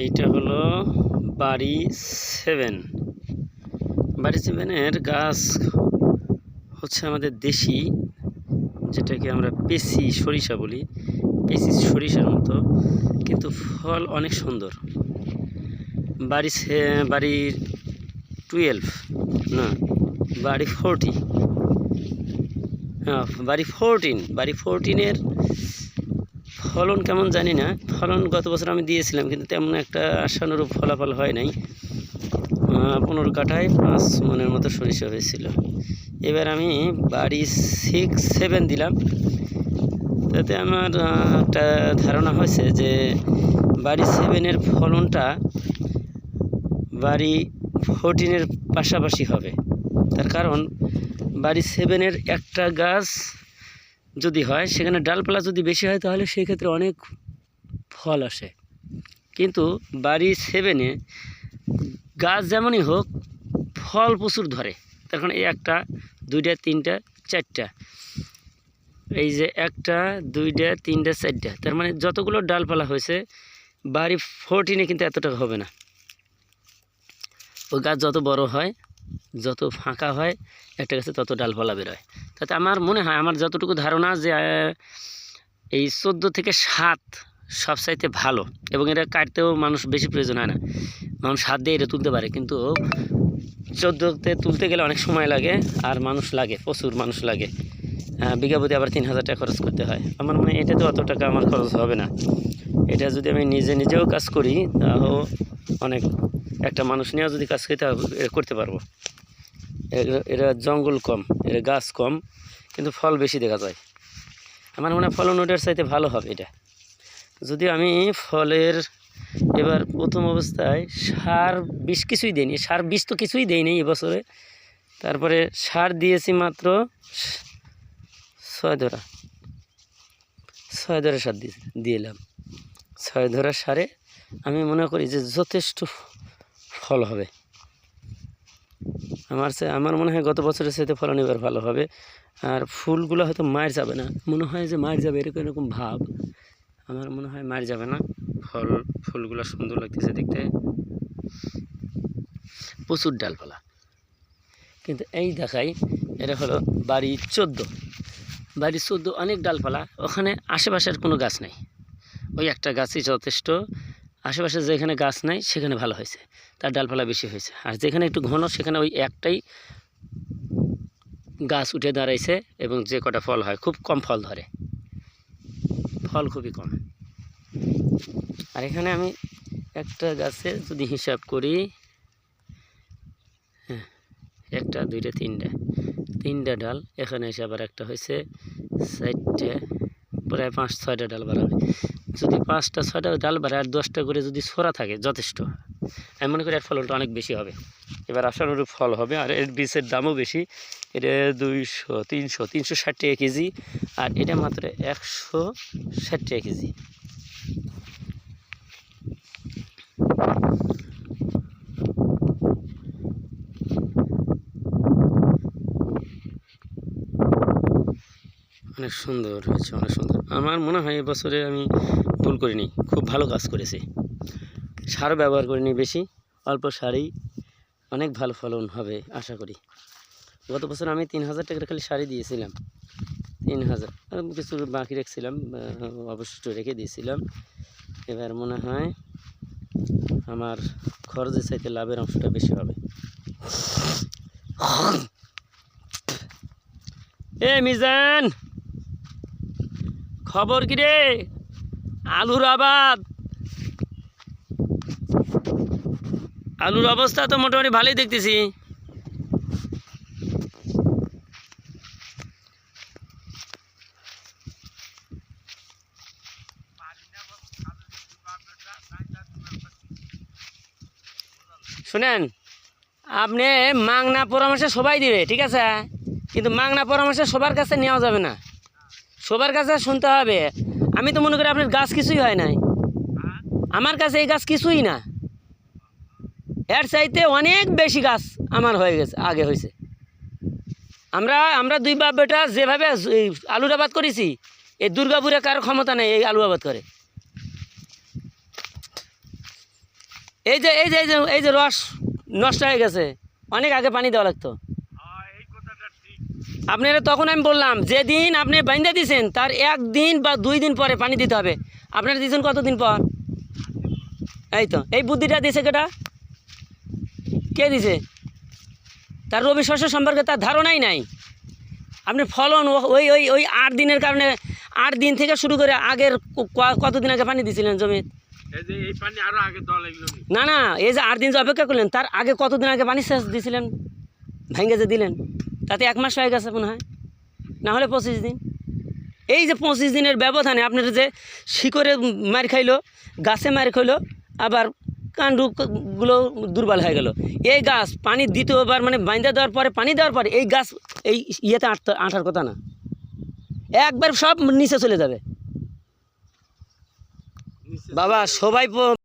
এইটা হলো বাড়ি 7। বাড়ি 7-এর গাছ হচ্ছে আমাদের দেশি, যেটাকে আমরা পেশি সরিষা বলি। পেশি সরিষার মতো, কিন্তু ফল অনেক সুন্দর। বাড়ির 12 না, বাড়ি 40, হ্যাঁ বাড়ি 14-এর ফলন কেমন জানি না। ফলন গত বছর আমি দিয়েছিলাম, কিন্তু তেমন একটা আশানুরূপ ফলাফল হয় নাই। 15 কাঠায় 5 মনের মতো সরিষা হয়েছিল। এবার আমি বাড়ি 6-7 দিলাম। তাতে আমার একটা ধারণা হয়েছে যে বাড়ি 7-এর ফলনটা বাড়ি 14-এর পাশাপাশি হবে। তার কারণ বাড়ি 7-এর একটা গাছ যদি হয়, সেখানে ডালপালা যদি বেশি হয়, তাহলে সেই ক্ষেত্রে অনেক ফল আসে। কিন্তু বাড়ি 7-এ গাছ যেমনই হোক, ফল প্রচুর ধরে। তার কারণ এই 1টা 2টা 3টা 4টা, এই যে 1টা 2টা 3টা 4টা, তার মানে যতগুলো ডালপালা হয়েছে বাড়ি 14-এ কিন্তু এতটা হবে না। ওই গাছ যত বড় হয়, যত ফাঁকা হয়, একটা গাছে তত ডালপালা বেরোয়। তাতে আমার মনে হয়, আমার যতটুকু ধারণা, যে এই 14 থেকে 7 সবচাইতে ভালো। এবং এটা কাটতেও মানুষ বেশি প্রয়োজন হয় না, মানুষ হাত দিয়ে এটা তুলতে পারে। কিন্তু 14তে তুলতে গেলে অনেক সময় লাগে, আর মানুষ লাগে, প্রচুর মানুষ লাগে। বিঘা প্রতি আবার 3000 টাকা খরচ করতে হয়। আমার মনে হয় এটাতে অত টাকা আমার খরচ হবে না। এটা যদি আমি নিজেও কাজ করি, তাও অনেক, একটা মানুষ নিয়েও যদি কাজ করতে পারবো। এরা জঙ্গল কম, এরা গাছ কম, কিন্তু ফল বেশি দেখা যায়। আমার মনে হয় ফলন ওটার চাইতে ভালো হবে এটা। যদিও আমি ফলের এবার প্রথম অবস্থায় সার বিষ কিছুই দিইনি, সার বিষ তো কিছুই দেয়নি এবছরে। তারপরে সার দিয়েছি মাত্র 6 ধরা সার দিলাম। 6 ধরা সারে আমি মনে করি যে যথেষ্ট ফল হবে। আমার মনে হয় গত বছরের সাথে ফলন এবার ভালো হবে। আর ফুলগুলো হয়তো মার যাবে না, মনে হয় যে মার যাবে, এরকম ভাব। আমার মনে হয় মার যাবে না। ফুলগুলো সুন্দর লাগতেছে দেখতে, প্রচুর ডালপালা। কিন্তু এই দেখাই, এটা হলো বাড়ি 14 অনেক ডালপালা। ওখানে আশেপাশের কোনো গাছ নেই, ওই একটা গাছই যথেষ্ট। আশেপাশে যেখানে গাছ নাই সেখানে ভালো হয়েছে, তার ডালপালা বেশি হয়েছে। আর যেখানে একটু ঘন, সেখানে ওই একটাই গাছ উঠে দাঁড়াইছে, এবং যে কটা ফল হয় খুব কম ফল ধরে, ফল খুবই কম। আর এখানে আমি একটা গাছে যদি হিসাব করি, হ্যাঁ 1টা 2টা 3টা ডাল, এখানে এসে আবার একটা হয়েছে 4টে, প্রায় 5-6টা ডাল বাড়াবে। যদি 5টা-6টা ডাল বাড়ে, আর 10টা করে যদি ছোড়া থাকে, যথেষ্ট। আমি মনে করি এর ফলনটা অনেক বেশি হবে, এবার আশানুরূপ ফল হবে। আর এর বীজের দামও বেশি, এটা 360 টাকা কেজি, আর এটা মাত্র 160 টাকা কেজি। অনেক সুন্দর হয়েছে, অনেক সুন্দর। আমার মনে হয় এবছরে আমি ভুল করিনি, খুব ভালো কাজ করেছি। সার ব্যবহার করিনি বেশি, অল্প সারেই অনেক ভালো ফলন হবে আশা করি। গত বছর আমি 3000 টাকার খালি সারই দিয়েছিলাম, 3000, কিছু বাকি রেখেছিলাম, অবশিষ্ট রেখে দিয়েছিলাম। এবার মনে হয় আমার খরচের চাইতে লাভের অংশটা বেশি হবে। এ মিজান, খবর কি রে? আলুর অবস্থা তো মোটামুটি ভালোই দেখতেছি। শুনেন, আপনি মাংনা পরামর্শ সবাই দিবে, ঠিক আছে, কিন্তু মাংনা পরামর্শ সবার কাছে নেওয়া যাবে না, সবার কাছে শুনতে হবে। আমি তো মনে করি আপনার গাছ কিছুই হয় নাই, আমার কাছে এই গাছ কিছুই না, এর চাইতে অনেক বেশি গাছ আমার হয়ে গেছে, আগে হয়েছে। আমরা 2 বাপ বেটা যেভাবে আলুর আবাদ করেছি, এই দুর্গাপুরে কারো ক্ষমতা নেই এই আলু আবাদ করে। এই যে রস নষ্ট হয়ে গেছে, অনেক আগে পানি দেওয়া লাগতো। আপনারা তখন আমি বললাম যেদিন আপনি বাইন্দা দিয়েছেন তার 1 দিন বা 2 দিন পরে পানি দিতে হবে। আপনারা দিয়েছেন কতদিন পর? এই তো এই বুদ্ধিটা দিয়েছে কেটা? কে দিছে? তার রবি শস্য সম্পর্কে তার ধারণাই নাই। আপনি ফলন ওই ওই ওই 8 দিনের কারণে 8 দিন থেকে শুরু করে আগের কতদিন আগে পানি দিয়েছিলেন জমিতে? না না, এই যে 8 দিন যে অপেক্ষা করলেন তার আগে কতদিন আগে পানি সেচ দিয়েছিলেন? ভেঙে যে দিলেন তাতে 1 মাস হয়ে গেছে মনে হয়, না হলে 25 দিন। এই যে 25 দিনের ব্যবধানে আপনার যে শিকড়ে মার খাইলো, গাছে মার খাইলো, আবার কাণ্ডগুলো দুর্বল হয়ে গেল। এই গাছ পানি দ্বিতীয়বার মানে বাইন্দা দেওয়ার পরে পানি দেওয়ার পরে এই গাছ এই ইয়েতে আঁটার কথা না, একবার সব নিচে চলে যাবে। বাবা সবাই